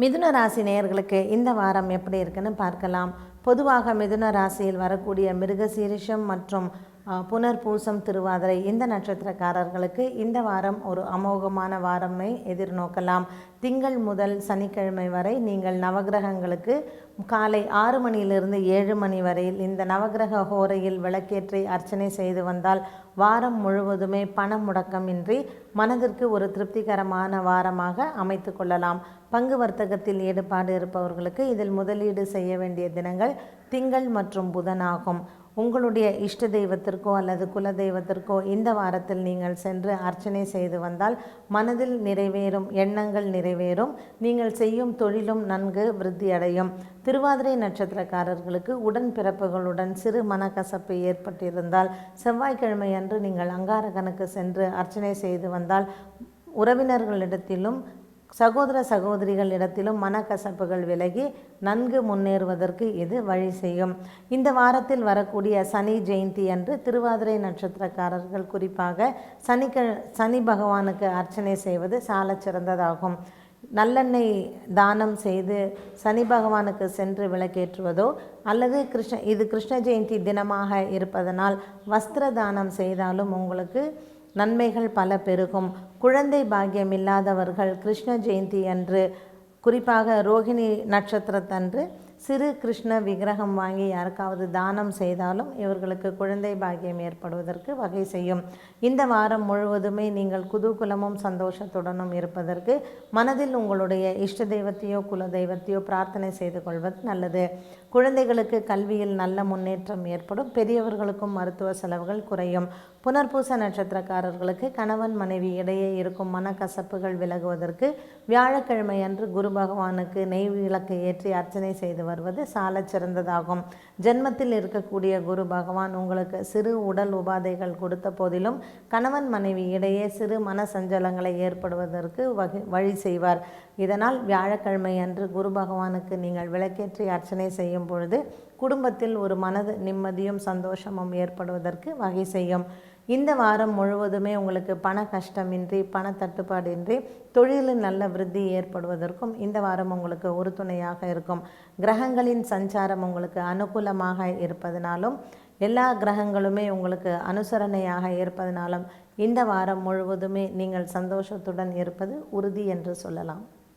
மிதுன ராசி நேயர்களுக்கு இந்த வாரம் எப்படி இருக்குன்னு பார்க்கலாம். பொதுவாக மிதுன ராசியில் வரக்கூடிய மிருகசீரிஷம் மற்றும் புனர்பூசம், திருவாதிரை இந்த நட்சத்திரக்காரர்களுக்கு இந்த வாரம் ஒரு அமோகமான வாரமே எதிர்நோக்கலாம். திங்கள் முதல் சனிக்கிழமை வரை நீங்கள் நவகிரகங்களுக்கு காலை 6 மணியிலிருந்து 7 மணி வரையில் இந்த நவகிரக ஹோரையில் விளக்கேற்றி அர்ச்சனை செய்து வந்தால் வாரம் முழுவதுமே பண முடக்கமின்றி மனதிற்கு ஒரு திருப்திகரமான வாரமாக அமைத்து கொள்ளலாம். பங்கு வர்த்தகத்தில் ஈடுபாடு இருப்பவர்களுக்கு இதில் முதலீடு செய்ய வேண்டிய தினங்கள் திங்கள் மற்றும் புதன் ஆகும். உங்களுடைய இஷ்ட தெய்வத்திற்கோ அல்லது குல தெய்வத்திற்கோ இந்த வாரத்தில் நீங்கள் சென்று அர்ச்சனை செய்து வந்தால் மனதில் நிறைவேறும் எண்ணங்கள் நிறைவேறும். நீங்கள் செய்யும் தொழிலும் நன்கு விருத்தியடையும். திருவாதிரை நட்சத்திரக்காரர்களுக்கு உடன்பிறப்புகளுடன் சிறு மனக்கசப்பு ஏற்பட்டிருந்தால் செவ்வாய்க்கிழமை அன்று நீங்கள் அங்காரகனுக்கு சென்று அர்ச்சனை செய்து வந்தால் உறவினர்களிடத்திலும் சகோதர சகோதரிகளிடத்திலும் மனக்கசப்புகள் விலகி நன்கு முன்னேறுவதற்கு இது வழி செய்யும். இந்த வாரத்தில் வரக்கூடிய சனி ஜெயந்தி அன்று திருவாதிரை நட்சத்திரக்காரர்கள் குறிப்பாக சனி பகவானுக்கு அர்ச்சனை செய்வது சால சிறந்ததாகும். நல்லெண்ணெய் தானம் செய்து சனி பகவானுக்கு சென்று விளக்கேற்றுவதோ அல்லது கிருஷ்ண ஜெயந்தி தினமாக இருப்பதனால் வஸ்திர தானம் செய்தாலும் உங்களுக்கு நன்மைகள் பல பெருகும். குழந்தை பாக்கியம் இல்லாதவர்கள் கிருஷ்ண ஜெயந்தி அன்று குறிப்பாக ரோகிணி நட்சத்திரத்தன்று சிறு கிருஷ்ண விக்கிரகம் வாங்கி யாருக்காவது தானம் செய்தாலும் இவர்களுக்கு குழந்தை பாக்கியம் ஏற்படுவதற்கு வகை செய்யும். இந்த வாரம் முழுவதுமே நீங்கள் குதூகலமும் சந்தோஷத்துடனும் இருப்பதற்கு மனதில் உங்களுடைய இஷ்ட தெய்வத்தையோ குல தெய்வத்தையோ பிரார்த்தனை செய்து கொள்வது நல்லது. குழந்தைகளுக்கு கல்வியில் நல்ல முன்னேற்றம் ஏற்படும். பெரியவர்களுக்கும் மருத்துவ செலவுகள் குறையும். புனர்பூச நட்சத்திரக்காரர்களுக்கு கணவன் மனைவி இடையே இருக்கும் மனக்கசப்புகள் விலகுவதற்கு வியாழக்கிழமை அன்று குரு பகவானுக்கு நெய் விளக்கு ஏற்றி அர்ச்சனை செய்து வருவது சால சிறந்ததாகும். ஜென்மத்தில் இருக்கக்கூடிய குரு பகவான் உங்களுக்கு சிறு உடல் உபாதைகள் கொடுத்த போதிலும் கணவன் மனைவி இடையே சிறு மன சஞ்சலங்களை ஏற்படுவதற்கு வழி செய்வார். இதனால் வியாழக்கிழமை அன்று குரு பகவானுக்கு நீங்கள் விளக்கேற்றி அர்ச்சனை செய்யும் பொழுது குடும்பத்தில் ஒரு மனது நிம்மதியும் சந்தோஷமும் ஏற்படுவதற்கு வகை செய்யும். இந்த வாரம் முழுவதுமே உங்களுக்கு பண கஷ்டமின்றி பண தட்டுப்பாடின்றி தொழிலில் நல்ல விருத்தி ஏற்படுவதற்கும் இந்த வாரம் உங்களுக்கு ஒரு துணையாக இருக்கும். கிரகங்களின் சஞ்சாரம் உங்களுக்கு அனுகூலமாக இருப்பதனாலும் எல்லா கிரகங்களுமே உங்களுக்கு அனுசரணையாக இருப்பதனாலும் இந்த வாரம் முழுவதுமே நீங்கள் சந்தோஷத்துடன் இருப்பது உறுதி என்று சொல்லலாம்.